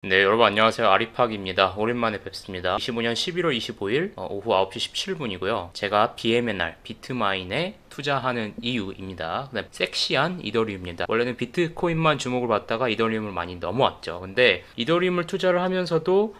네, 여러분 안녕하세요. 아리팍입니다. 오랜만에 뵙습니다. 25년 11월 25일 오후 9시 17분이고요. 제가 BMNR, 비트마인에 투자하는 이유입니다. 그다음 섹시한 이더리움입니다. 원래는 비트코인만 주목을 받다가 이더리움을 많이 넘어왔죠. 근데 이더리움을 투자를 하면서도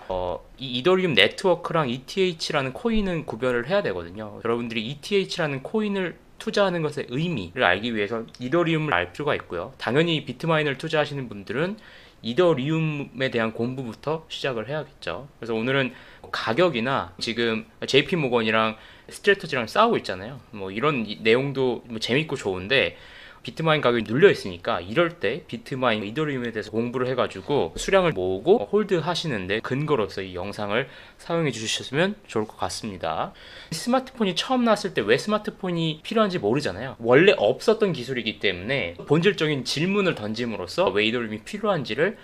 이 이더리움 네트워크랑 ETH라는 코인은 구별을 해야 되거든요. 여러분들이 ETH라는 코인을 투자하는 것의 의미를 알기 위해서 이더리움을 알 필요가 있고요. 당연히 비트마인을 투자하시는 분들은 이더리움에 대한 공부부터 시작을 해야겠죠. 그래서 오늘은 가격이나 지금 JP 모건이랑 스트래터지랑 싸우고 있잖아요. 뭐 이런 내용도 뭐 재밌고 좋은데 비트마인 가격이 눌려 있으니까 이럴 때 비트마인, 이더리움에 대해서 공부를 해가지고 수량을 모으고 홀드 하시는데 근거로서 이 영상을 사용해 주셨으면 좋을 것 같습니다. 스마트폰이 처음 나왔을 때 왜 스마트폰이 필요한지 모르잖아요. 원래 없었던 기술이기 때문에 본질적인 질문을 던짐으로써 왜 이더리움이 필요한지를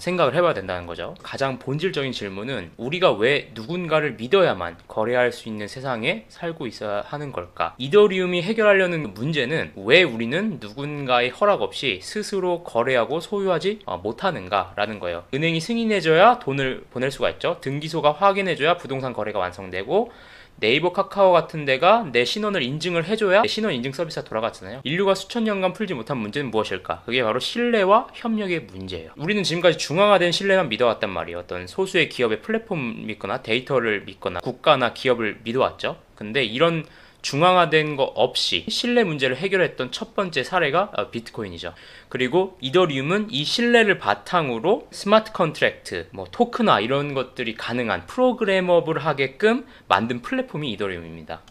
생각을 해봐야 된다는 거죠. 가장 본질적인 질문은 우리가 왜 누군가를 믿어야만 거래할 수 있는 세상에 살고 있어야 하는 걸까? 이더리움이 해결하려는 문제는 왜 우리는 누군가의 허락 없이 스스로 거래하고 소유하지 못하는가? 라는 거예요. 은행이 승인해줘야 돈을 보낼 수가 있죠. 등기소가 확인해줘야 부동산 거래가 완성되고, 네이버, 카카오 같은 데가 내 신원을 인증을 해줘야 내 신원 인증 서비스가 돌아갔잖아요. 인류가 수천 년간 풀지 못한 문제는 무엇일까? 그게 바로 신뢰와 협력의 문제예요. 우리는 지금까지 중앙화된 신뢰만 믿어왔단 말이에요. 어떤 소수의 기업의 플랫폼 믿거나 데이터를 믿거나 국가나 기업을 믿어왔죠. 근데 이런 중앙화된 거 없이 신뢰 문제를 해결했던 첫 번째 사례가 비트코인이죠. 그리고 이더리움은 이 신뢰를 바탕으로 스마트 컨트랙트, 뭐 토큰화 이런 것들이 가능한 프로그래머블 하게끔 만든 플랫폼이 이더리움입니다.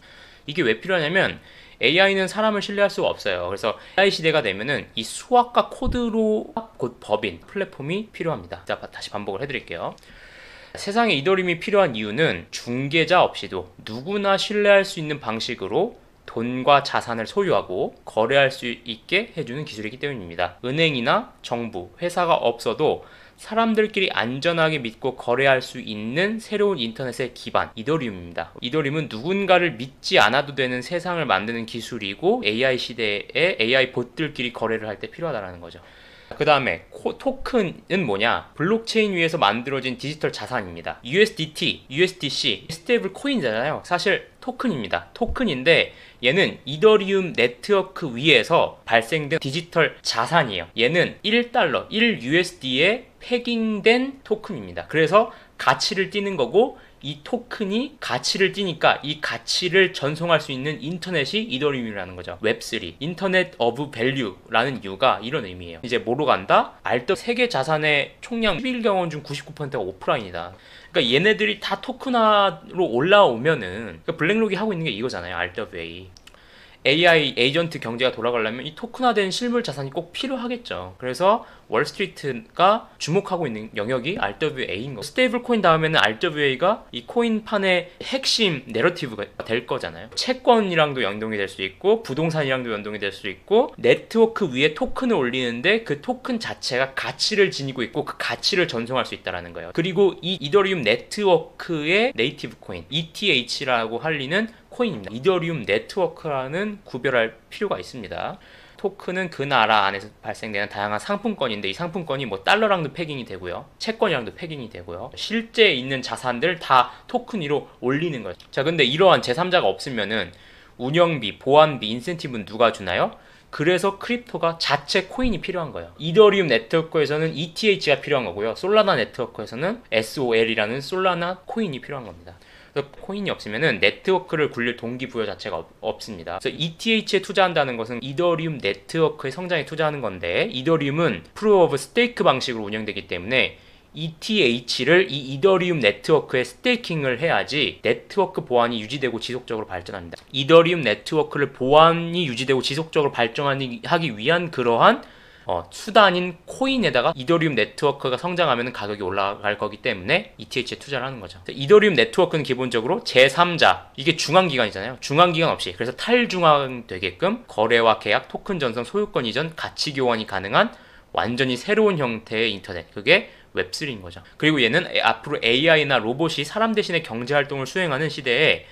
이게 왜 필요하냐면 AI는 사람을 신뢰할 수가 없어요. 그래서 AI 시대가 되면은 이 수학과 코드로 곧 법인 플랫폼이 필요합니다. 자, 다시 반복을 해드릴게요. 세상에 이더리움이 필요한 이유는 중개자 없이도 누구나 신뢰할 수 있는 방식으로 돈과 자산을 소유하고 거래할 수 있게 해주는 기술이기 때문입니다. 은행이나 정부, 회사가 없어도 사람들끼리 안전하게 믿고 거래할 수 있는 새로운 인터넷의 기반, 이더리움입니다. 이더리움은 누군가를 믿지 않아도 되는 세상을 만드는 기술이고 AI 시대에 AI 봇들끼리 거래를 할 때 필요하다는 거죠. 그 다음에 토큰은 뭐냐? 블록체인 위에서 만들어진 디지털 자산입니다. USDT, USDC, 스테이블 코인이잖아요. 사실 토큰입니다. 토큰인데 얘는 이더리움 네트워크 위에서 발생된 디지털 자산이에요. 얘는 1달러, 1USD에 패깅된 토큰입니다. 그래서 가치를 띠는 거고 이 토큰이 가치를 띠니까 이 가치를 전송할 수 있는 인터넷이 이더리움이라는 거죠. 웹3, 인터넷 오브 밸류라는 이유가 이런 의미예요. 이제 뭐로 간다? 세계 자산의 총량 11경원 중 99%가 오프라인이다. 그러니까 얘네들이 다 토큰화로 올라오면은 그러니까 블랙록이 하고 있는 게 이거잖아요. RWA. AI 에이전트 경제가 돌아가려면 이 토큰화된 실물 자산이 꼭 필요하겠죠. 그래서 월스트리트가 주목하고 있는 영역이 RWA인 거. 스테이블 코인 다음에는 RWA가 이 코인판의 핵심 내러티브가 될 거잖아요. 채권이랑도 연동이 될 수 있고 부동산이랑도 연동이 될 수 있고 네트워크 위에 토큰을 올리는데 그 토큰 자체가 가치를 지니고 있고 그 가치를 전송할 수 있다는 거예요. 그리고 이 이더리움 네트워크의 네이티브 코인 ETH라고 할리는 코인입니다. 이더리움 네트워크라는 구별할 필요가 있습니다. 토큰은 그 나라 안에서 발생되는 다양한 상품권인데 이 상품권이 뭐 달러랑도 패깅이 되고요. 채권이랑도 패깅이 되고요. 실제 있는 자산들 다 토큰 위로 올리는 거죠. 자, 근데 이러한 제3자가 없으면은 운영비, 보안비, 인센티브는 누가 주나요? 그래서 크립토가 자체 코인이 필요한 거예요. 이더리움 네트워크에서는 ETH가 필요한 거고요. 솔라나 네트워크에서는 SOL이라는 솔라나 코인이 필요한 겁니다. 코인이 없으면은 네트워크를 굴릴 동기부여 자체가 없습니다. 그래서 ETH에 투자한다는 것은 이더리움 네트워크의 성장에 투자하는 건데 이더리움은 프루프 오브 스테이크 방식으로 운영되기 때문에 ETH를 이 이더리움 네트워크에 스테이킹을 해야지 네트워크 보안이 유지되고 지속적으로 발전합니다. 이더리움 네트워크를 보안이 유지되고 지속적으로 발전하기 위한 그러한 수단인 코인에다가 이더리움 네트워크가 성장하면 가격이 올라갈 거기 때문에 ETH에 투자를 하는 거죠. 이더리움 네트워크는 기본적으로 제3자, 이게 중앙기관이잖아요. 중앙기관 없이, 그래서 탈중앙되게끔 거래와 계약, 토큰 전송, 소유권 이전, 가치 교환이 가능한 완전히 새로운 형태의 인터넷, 그게 웹3인 거죠. 그리고 얘는 앞으로 AI나 로봇이 사람 대신에 경제활동을 수행하는 시대에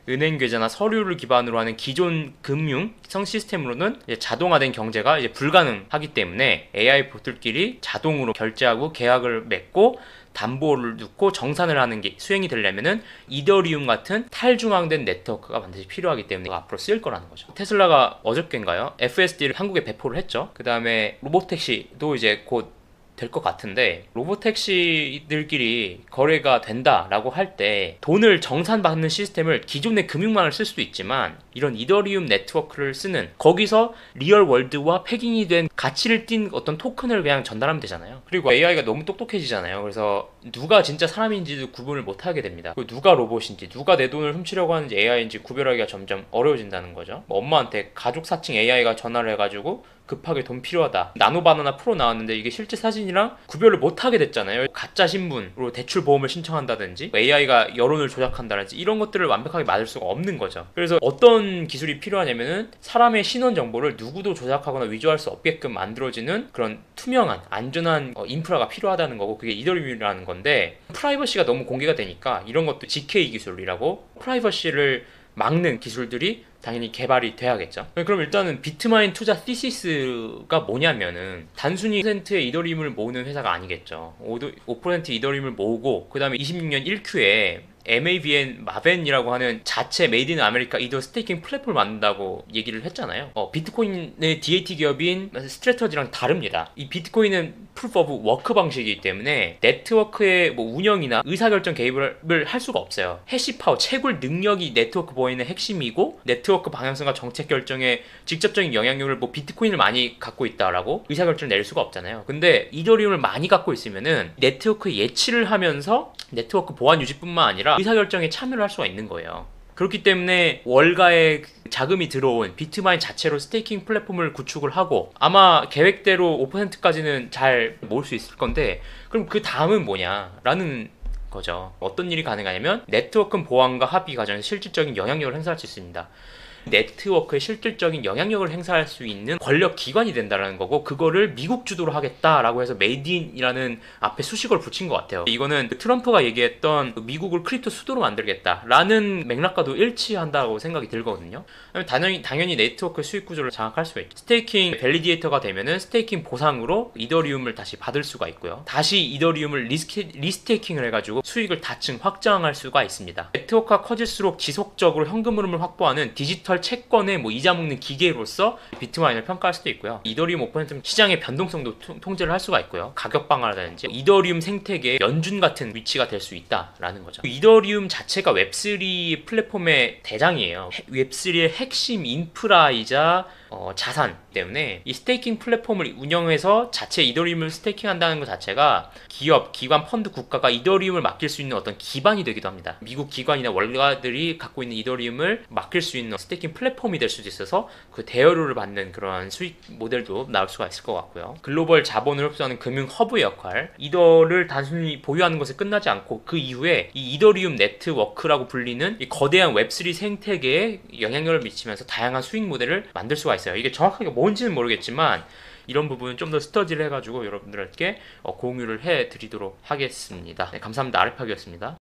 은행 계좌나 서류를 기반으로 하는 기존 금융성 시스템으로는 이제 자동화된 경제가 이제 불가능하기 때문에 AI 봇들끼리 자동으로 결제하고 계약을 맺고 담보를 넣고 정산을 하는 게 수행이 되려면은 이더리움 같은 탈중앙된 네트워크가 반드시 필요하기 때문에 앞으로 쓰일 거라는 거죠. 테슬라가 어저께인가요? FSD를 한국에 배포를 했죠. 그 다음에 로보택시도 이제 곧 될 것 같은데, 로보택시들끼리 거래가 된다라고 할 때 돈을 정산받는 시스템을 기존의 금융망을 쓸 수도 있지만 이런 이더리움 네트워크를 쓰는, 거기서 리얼 월드와 패깅이 된 가치를 띈 어떤 토큰을 그냥 전달하면 되잖아요. 그리고 AI가 너무 똑똑해지잖아요. 그래서 누가 진짜 사람인지도 구분을 못하게 됩니다. 그리고 누가 로봇인지, 누가 내 돈을 훔치려고 하는지 AI인지 구별하기가 점점 어려워진다는 거죠. 뭐 엄마한테 가족 사칭 AI가 전화를 해가지고 급하게 돈 필요하다, 나노바나나 프로 나왔는데 이게 실제 사진이랑 구별을 못하게 됐잖아요. 가짜 신분으로 대출 보험을 신청한다든지 AI가 여론을 조작한다든지 이런 것들을 완벽하게 막을 수가 없는 거죠. 그래서 어떤 기술이 필요하냐면은 사람의 신원 정보를 누구도 조작하거나 위조할 수 없게끔 만들어지는 그런 투명한 안전한 인프라가 필요하다는 거고, 그게 이더리움이라는 건데, 프라이버시가 너무 공개가 되니까 이런 것도 GK 기술이라고 프라이버시를 막는 기술들이 당연히 개발이 돼야겠죠. 그럼 일단은 비트마인 투자 티시스가 뭐냐면은 단순히 5%의 이더리움을 모으는 회사가 아니겠죠. 5% 이더리움을 모으고 그 다음에 26년 1Q에 MAVN, 마벤이라고 하는 자체 메이드 인 아메리카 이더 스테이킹 플랫폼을 만든다고 얘기를 했잖아요. 비트코인의 DAT 기업인 스트래터지랑 다릅니다. 이 비트코인은 프루프 오브 워크 방식이기 때문에 네트워크의 뭐 운영이나 의사결정 개입을 할 수가 없어요. 해시파워, 채굴 능력이 네트워크 보안의 핵심이고, 네트워크 방향성과 정책 결정에 직접적인 영향력을 뭐 비트코인을 많이 갖고 있다라고 의사결정을 낼 수가 없잖아요. 근데 이더리움을 많이 갖고 있으면은 네트워크 예치를 하면서 네트워크 보안 유지뿐만 아니라 의사결정에 참여를 할 수가 있는 거예요. 그렇기 때문에 월가에 자금이 들어온 비트마인 자체로 스테이킹 플랫폼을 구축을 하고, 아마 계획대로 5%까지는 잘 모을 수 있을 건데, 그럼 그 다음은 뭐냐라는 거죠. 어떤 일이 가능하냐면 네트워크 보안과 합의 과정에서 실질적인 영향력을 행사할 수 있습니다. 네트워크에 실질적인 영향력을 행사할 수 있는 권력 기관이 된다는 거고, 그거를 미국 주도로 하겠다라고 해서 메이드인이라는 앞에 수식어를 붙인 것 같아요. 이거는 트럼프가 얘기했던 미국을 크립토 수도로 만들겠다라는 맥락과도 일치한다고 생각이 들거든요. 당연히 네트워크 수익 구조를 장악할 수가 있죠. 스테이킹 밸리디에이터가 되면은 스테이킹 보상으로 이더리움을 다시 받을 수가 있고요. 다시 이더리움을 리스테이킹을 해가지고 수익을 다층 확장할 수가 있습니다. 네트워크가 커질수록 지속적으로 현금 흐름을 확보하는 디지털 채권의 뭐 이자 먹는 기계로서 비트마인을 평가할 수도 있고요. 이더리움 5%는 시장의 변동성도 통제를 할 수가 있고요. 가격 방어라든지 이더리움 생태계의 연준 같은 위치가 될 수 있다라는 거죠. 이더리움 자체가 웹3 플랫폼의 대장이에요. 웹3의 핵심 인프라이자 자산 때문에 이 스테이킹 플랫폼을 운영해서 자체 이더리움을 스테이킹한다는 것 자체가 기업, 기관, 펀드, 국가가 이더리움을 맡길 수 있는 어떤 기반이 되기도 합니다. 미국 기관이나 월가들이 갖고 있는 이더리움을 맡길 수 있는 스테이킹 플랫폼이 될 수도 있어서 그 대여료를 받는 그런 수익 모델도 나올 수가 있을 것 같고요. 글로벌 자본을 흡수하는 금융 허브의 역할, 이더를 단순히 보유하는 것에 끝나지 않고 그 이후에 이 이더리움 네트워크라고 불리는 이 거대한 웹3 생태계에 영향력을 미치면서 다양한 수익 모델을 만들 수가 있어요. 이게 정확하게 뭔지는 모르겠지만 이런 부분은 좀 더 스터디를 해가지고 여러분들께 공유를 해드리도록 하겠습니다. 네, 감사합니다. 아르팍이었습니다.